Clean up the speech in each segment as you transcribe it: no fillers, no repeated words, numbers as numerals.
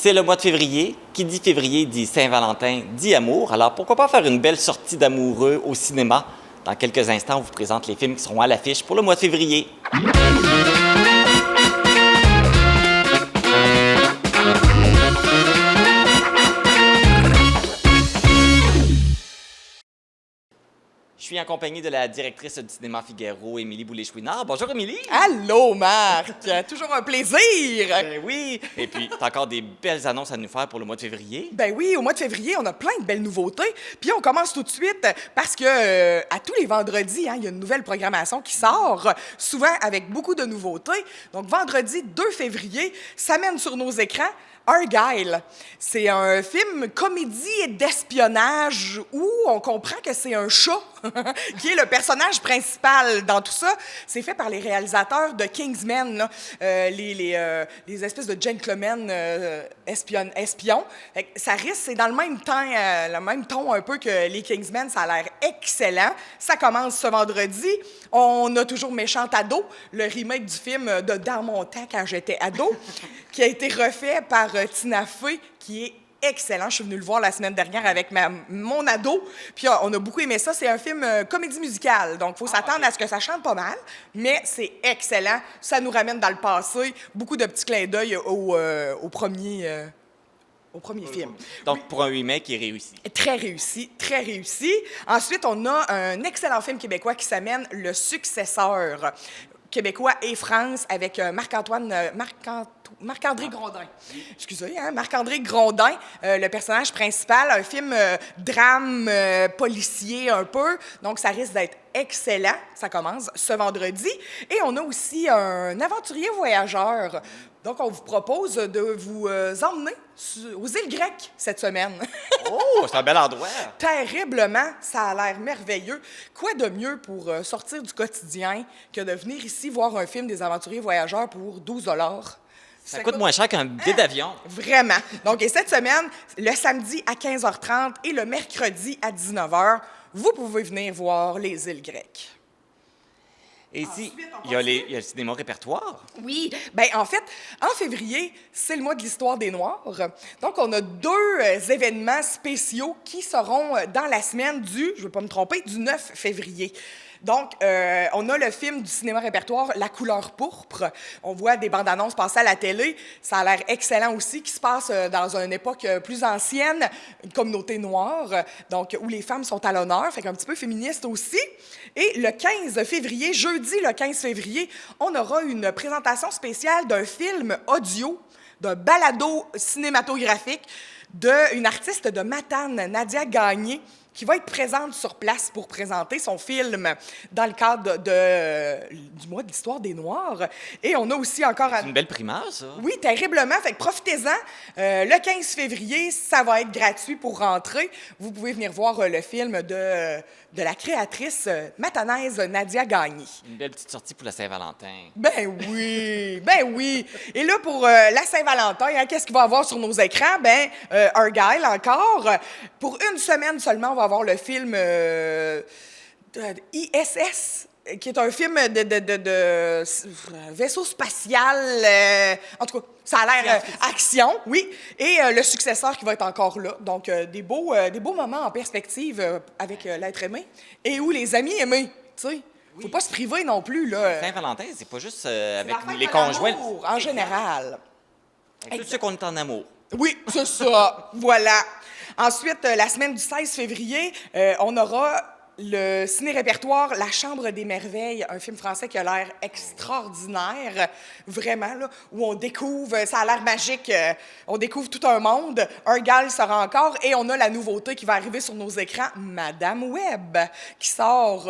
C'est le mois de février. Qui dit février dit Saint-Valentin, dit amour. Alors pourquoi pas faire une belle sortie d'amoureux au cinéma? Dans quelques instants, on vous présente les films qui seront à l'affiche pour le mois de février. Je suis en compagnie de la directrice du cinéma Figaro, Émilie Boulay-Chouinard. Bonjour, Émilie! Allô, Marc! Toujours un plaisir! Ben oui! Et puis, tu as encore des belles annonces à nous faire pour le mois de février? Ben oui, au mois de février, on a plein de belles nouveautés. Puis on commence tout de suite parce que à tous les vendredis, il y a une nouvelle programmation qui sort, souvent avec beaucoup de nouveautés. Donc, vendredi 2 février, ça mène sur nos écrans Argyle. C'est un film comédie d'espionnage où on comprend que c'est un chat qui est le personnage principal dans tout ça. C'est fait par les réalisateurs de Kingsman, là, les espèces de gentlemen espions. Fait que ça risque, c'est dans le même ton un peu que les Kingsmen. Ça a l'air excellent. Ça commence ce vendredi. On a toujours Méchant ado, le remake du film de Dans mon temps quand j'étais ado, qui a été refait par Tina Fey, qui est excellent. Je suis venue le voir la semaine dernière avec mon ado, puis on a beaucoup aimé ça. C'est un film comédie musicale, donc il faut s'attendre à ce que ça chante pas mal, mais c'est excellent. Ça nous ramène dans le passé. Beaucoup de petits clins d'œil au premier film. Donc, pour un remake qui est réussi. Très réussi, très réussi. Ensuite, on a un excellent film québécois qui s'amène Le Successeur. Québécois et France avec Marc-André Grondin. Excusez, Marc-André Grondin, le personnage principal, un film drame policier un peu, donc ça risque d'être excellent. Ça commence ce vendredi. Et on a aussi un aventurier voyageur. Donc, on vous propose de vous emmener aux îles grecques cette semaine. Oh, c'est un bel endroit! Terriblement, ça a l'air merveilleux. Quoi de mieux pour sortir du quotidien que de venir ici voir un film des aventuriers voyageurs pour 12 $? Ça coûte moins cher qu'un billet d'avion. Vraiment. Donc, et cette semaine, le samedi à 15h30 et le mercredi à 19h, vous pouvez venir voir les îles grecques. Et ici, il y a le cinéma répertoire. Oui. Bien, en fait, en février, c'est le mois de l'histoire des Noirs. Donc, on a deux événements spéciaux qui seront dans la semaine du, je ne vais pas me tromper, du 9 février. Donc, on a le film du cinéma répertoire La couleur pourpre. On voit des bandes annonces passer à la télé. Ça a l'air excellent aussi, qui se passe dans une époque plus ancienne, une communauté noire, donc où les femmes sont à l'honneur, fait qu'un petit peu féministe aussi. Et le 15 février, jeudi le 15 février, on aura une présentation spéciale d'un film audio, d'un balado cinématographique d'une artiste de Matane, Nadia Gagné, qui va être présente sur place pour présenter son film dans le cadre du mois de l'histoire des Noirs. Et on a aussi encore... C'est une belle primaire, ça. Oui, terriblement. Fait que profitez-en. Le 15 février, ça va être gratuit pour rentrer. Vous pouvez venir voir le film de la créatrice matanaise Nadia Gagné. Une belle petite sortie pour la Saint-Valentin. Ben oui, ben oui. Et là, pour la Saint-Valentin, qu'est-ce qu'il va y avoir sur nos écrans? Ben, Argyle encore. Pour une semaine seulement, on va avoir le film ISS, qui est un film de vaisseau spatial. En tout cas, ça a l'air action, oui. Et le successeur qui va être encore là. Donc, des beaux moments en perspective avec l'être aimé. Et où les amis aimés, tu sais. Faut pas se priver non plus, là. Saint-Valentin, c'est pas juste avec la fête les de conjoints. l'amour, en général. Avec tous ceux qu'on est en amour. Oui, c'est ça. Voilà. Ensuite, la semaine du 16 février, on aura le ciné-répertoire La Chambre des merveilles, un film français qui a l'air extraordinaire, vraiment, là, où on découvre, ça a l'air magique, on découvre tout un monde. Argyle sera encore, et on a la nouveauté qui va arriver sur nos écrans, Madame Web, qui sort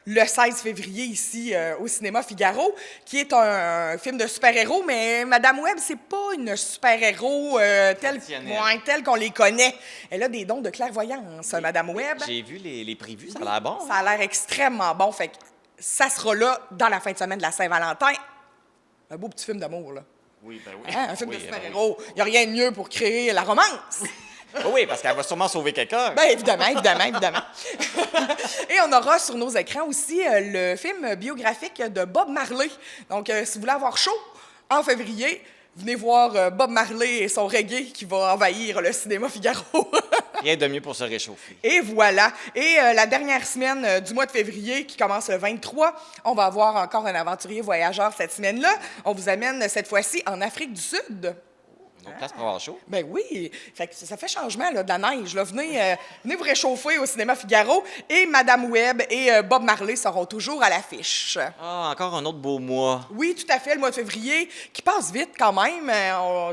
le 16 février ici au cinéma Figaro, qui est un film de super-héros, mais Madame Web, c'est pas une super-héros telle qu'on les connaît. Elle a des dons de clairvoyance, Madame Web. J'ai vu les prévus, ça a l'air bon. Ça a l'air extrêmement bon, fait que ça sera là dans la fin de semaine de la Saint-Valentin. Un beau petit film d'amour, là. Oui, ben oui. Un film de super-héros. Il n'y a rien de mieux pour créer la romance. Oui, parce qu'elle va sûrement sauver quelqu'un. Bien, évidemment. Et on aura sur nos écrans aussi le film biographique de Bob Marley. Donc, si vous voulez avoir chaud en février, venez voir Bob Marley et son reggae qui va envahir le cinéma Figaro. Rien de mieux pour se réchauffer. Et voilà. Et la dernière semaine du mois de février, qui commence le 23, on va avoir encore un aventurier voyageur cette semaine-là. On vous amène cette fois-ci en Afrique du Sud. Donc, place pour avoir chaud. Ben oui, fait que ça fait changement là, de la neige. Là. Venez vous réchauffer au cinéma Figaro et Madame Webb et Bob Marley seront toujours à l'affiche. Ah, encore un autre beau mois. Oui, tout à fait, le mois de février, qui passe vite quand même.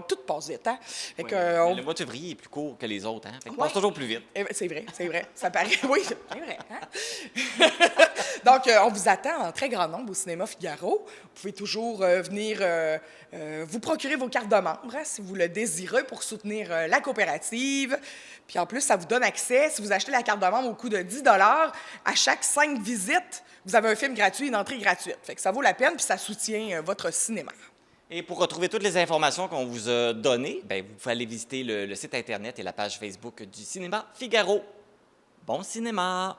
Tout passe vite, hein? Fait Oui, que, mais le mois de février est plus court que les autres, hein? Fait qu'il passe toujours plus vite. C'est vrai, ça paraît. Oui, c'est vrai. Hein? Donc, on vous attend en très grand nombre au cinéma Figaro. Vous pouvez toujours venir vous procurer vos cartes de membres, hein, si vous le désirez, pour soutenir la coopérative. Puis en plus, ça vous donne accès, si vous achetez la carte de membre au coût de 10 à chaque 5 visites, vous avez un film gratuit, une entrée gratuite. Fait que ça vaut la peine, puis ça soutient votre cinéma. Et pour retrouver toutes les informations qu'on vous a données, bien, vous pouvez aller visiter le site Internet et la page Facebook du Cinéma Figaro. Bon cinéma!